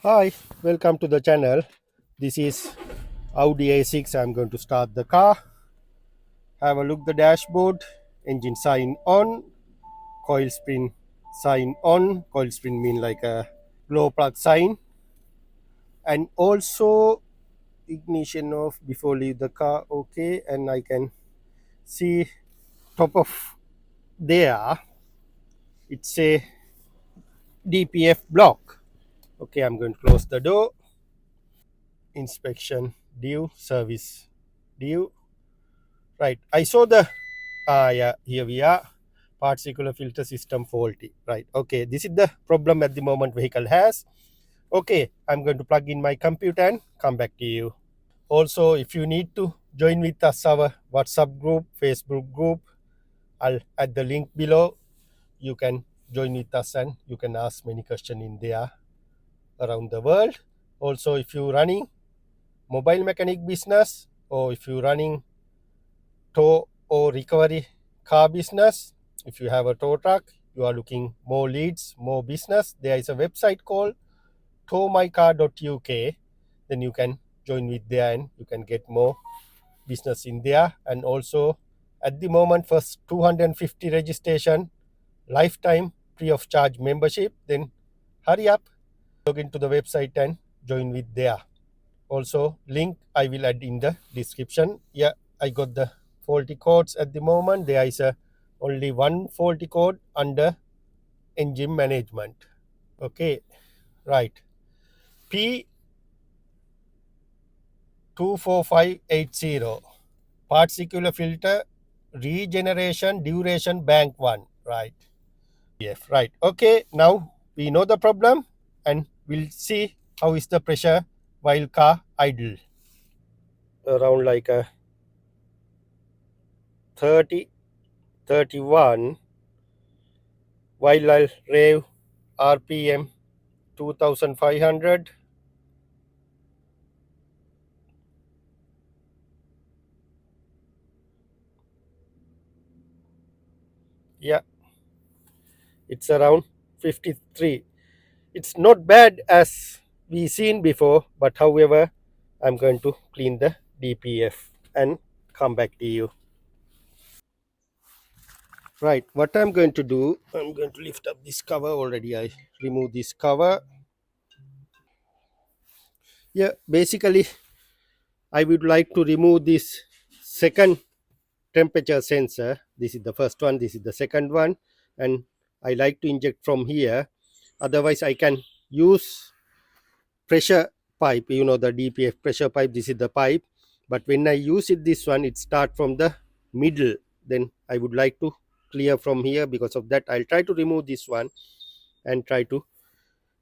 Hi, welcome to the channel. This is Audi A6. I'm going to start the car. Have a look the dashboard. Engine sign on. Coil spring sign on. Coil spring mean like a glow plug sign. And also ignition off before leave the car. Okay, and I can see top of there. It's a DPF block. Okay, I'm going to close the door. Inspection due. Service due. Right. I saw the yeah, here we are. Particular filter system faulty. Right. Okay. This is the problem at the moment vehicle has. Okay. I'm going to plug in my computer and come back to you. Also, if you need to join with us our WhatsApp group, Facebook group, I'll add the link below. You can join with us and you can ask many questions in there around the world. Also, if you're running mobile mechanic business or if you're running tow or recovery car business, if you have a tow truck, you are looking more leads, more business, there is a website called towmycar.uk. Then you can join with there and you can get more business in there. And also at the moment, first 250 registration, lifetime free of charge membership. Then hurry up, log into the website and join with there. Also link I will add in the description. Yeah, I got the faulty codes at the moment. There is a only one faulty code under engine management. Okay, right. P2458 particular filter regeneration duration bank 1. Right. Yes, right. Okay, now we know the problem and we'll see how is the pressure while car idle. Around like a 30, 31, while I'll rave RPM 2500. Yeah, it's around 53. It's not bad as we seen before, but however, I'm going to clean the DPF and come back to you. Right, what I'm going to do, I'm going to lift up this cover. Already I remove this cover. Yeah, basically I would like to remove this second temperature sensor. This is the first one, this is the second one, and I like to inject from here. Otherwise I can use pressure pipe, you know, the DPF pressure pipe. This is the pipe, but when I use it, this one, it start from the middle. Then I would like to clear from here. Because of that, I'll try to remove this one and try to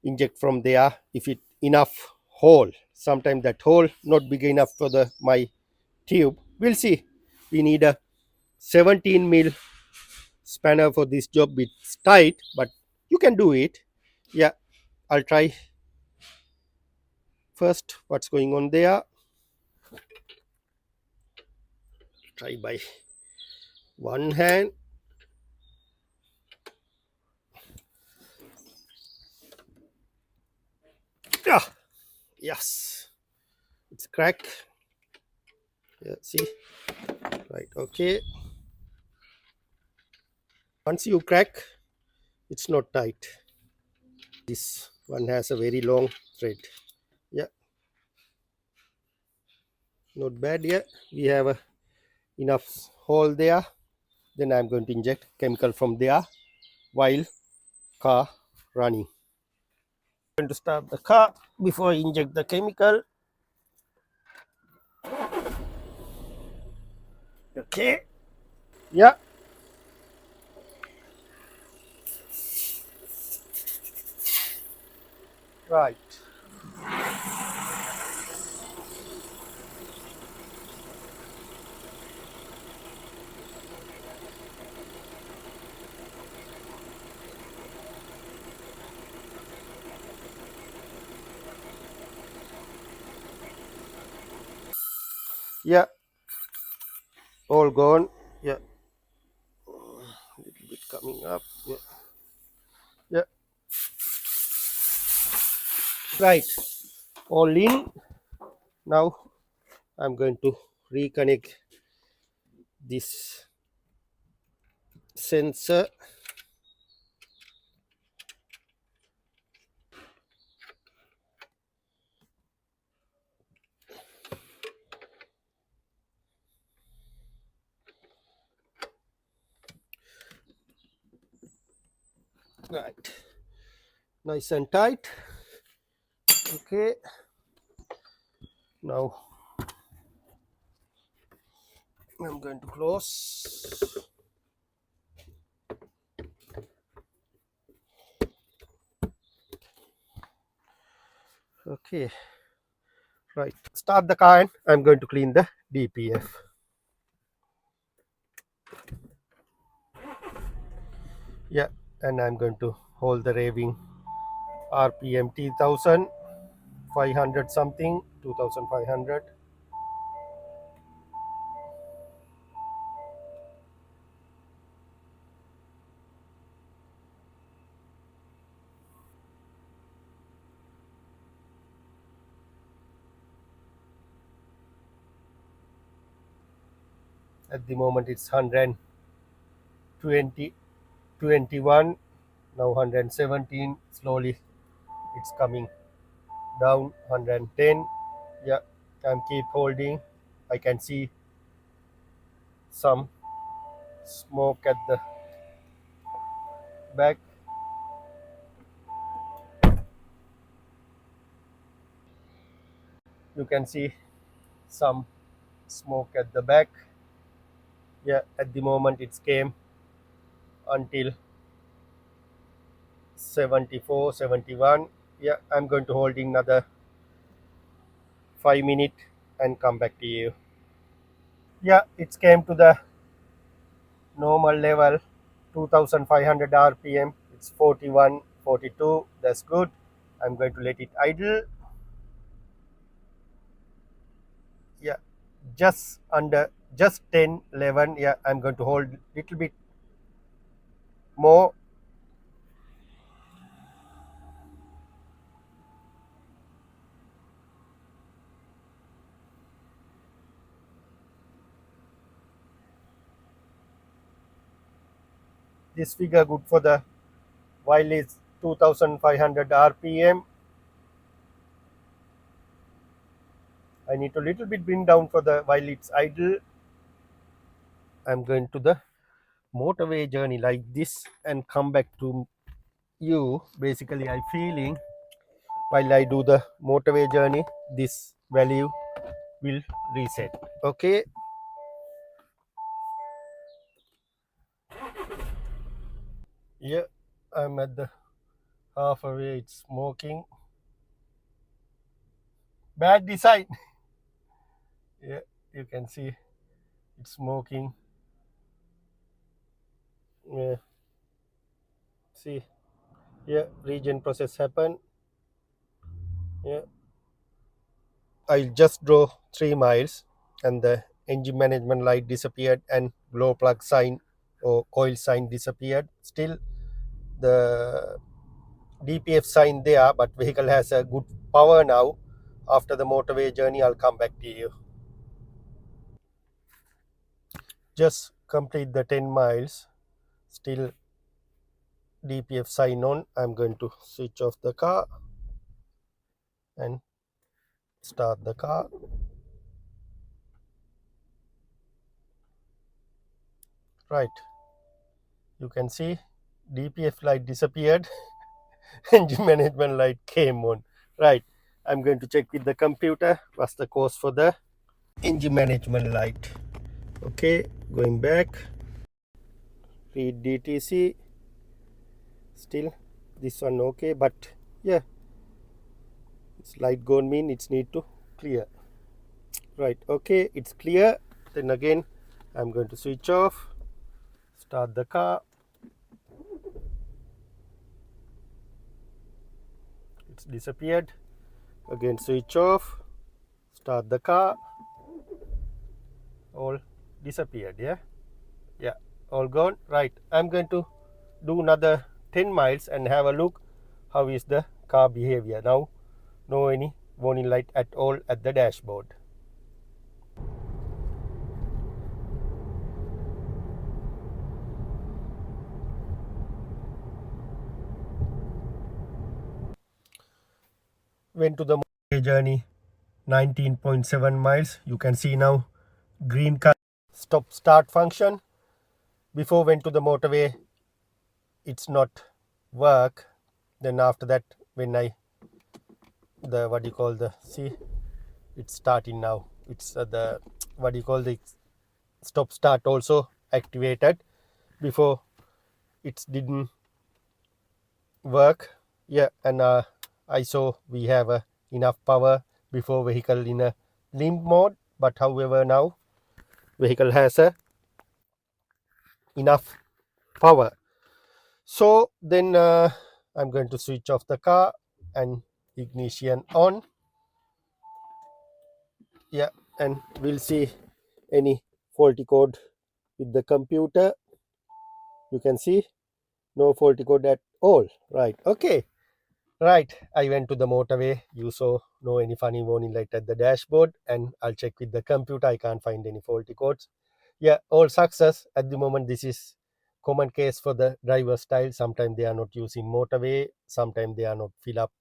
inject from there if it enough hole. Sometimes that hole not big enough for the my tube. We'll see. We need a 17 mil spanner for this job. It's tight, but you can do it. Yeah, I'll try first what's going on there. Try by one hand. Ah, yes, it's crack. Yeah, see, right? Okay, once you crack, it's not tight. This one has a very long thread. Yeah, not bad. Yeah, we have a enough hole there. Then I'm going to inject chemical from there while car running. I'm going to start the car before I inject the chemical. Okay. Yeah. Right. Yeah. All gone. Yeah. A little bit coming up. Yeah. Yeah. Right, all in. Now I'm going to reconnect this sensor. Right, nice and tight. Okay, now I'm going to close. Okay, right, start the car and I'm going to clean the DPF. Yeah, and I'm going to hold the raving RPM 2500 something, 2500. At the moment it's 120, 21, now 117. Slowly it's coming down. 110. Yeah, I'm keep holding. I can see some smoke at the back. You can see some smoke at the back. Yeah, at the moment it's came until 74, 71. Yeah, I'm going to holding another 5 minutes and come back to you. Yeah, it's came to the normal level, 2500 rpm. It's 41, 42. That's good. I'm going to let it idle. Yeah, just under, just 10, 11. Yeah, I'm going to hold little bit more. This figure good for the while is 2500 rpm. I need to little bit bring down for the while it's idle. I'm going to the motorway journey like this and come back to you. Basically I feeling while I do the motorway journey, this value will reset. Okay, yeah, I'm at the halfway. It's smoking. Bad design. Yeah, you can see it's smoking. Yeah, see, yeah, regen process happen. Yeah, I just drove 3 miles and the engine management light disappeared and glow plug sign or coil sign disappeared. Still the DPF sign there, but vehicle has a good power now. After the motorway journey, I'll come back to you. Just complete the 10 miles. Still DPF sign on. I'm going to switch off the car and start the car. Right. You can see DPF light disappeared. Engine management light came on. Right. I'm going to check with the computer what's the cost for the engine management light. Okay, going back. Read DTC. Still this one okay, but yeah, it's light gone mean it's need to clear. Right, okay, it's clear. Then again I'm going to switch off, start the car. It's disappeared. Again switch off, start the car. All disappeared. Yeah, all gone. Right, I'm going to do another 10 miles and have a look how is the car behavior now. no any warning light at all at the dashboard. Went to the motorway journey, 19.7 miles. You can see now green color stop start function. Before went to the motorway, it's not work. Then after that, when I the what do you call the see, it's starting now. It's the what do you call the stop start also activated. Before it didn't work. Yeah, and I saw we have enough power before vehicle in a limp mode, but however now vehicle has enough power. So then I'm going to switch off the car and ignition on. Yeah, and we'll see any faulty code with the computer. You can see no faulty code at all. Right, okay. Right, I went to the motorway. You saw no any funny warning light at the dashboard, and I'll check with the computer. I can't find any faulty codes. Yeah, all success at the moment. This is common case for the driver style. Sometimes they are not using motorway. Sometimes they are not fill up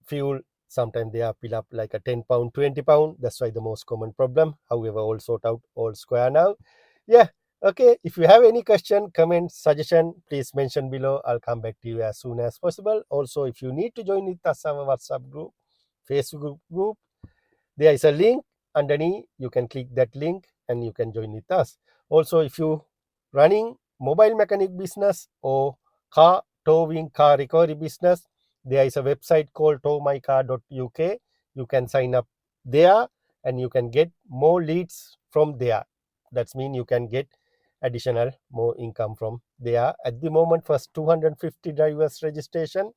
fuel. Sometimes they are fill up like a 10 pound, 20 pound. That's why the most common problem. However, all sort out, all square now. Yeah, okay. If you have any question, comment, suggestion, please mention below. I'll come back to you as soon as possible. Also, if you need to join with us, our WhatsApp group, Facebook group, there is a link underneath. You can click that link and you can join with us. Also, if you running mobile mechanic business or car towing, car recovery business, there is a website called towmycar.uk. You can sign up there and you can get more leads from there. That means you can get additional more income from there. At the moment, first 250 drivers registration,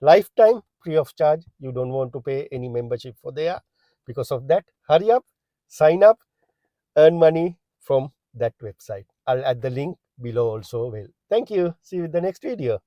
lifetime free of charge. You don't want to pay any membership for there. Because of that, hurry up, sign up, earn money from that website. I'll add the link below also. Well, thank you. See you in the next video.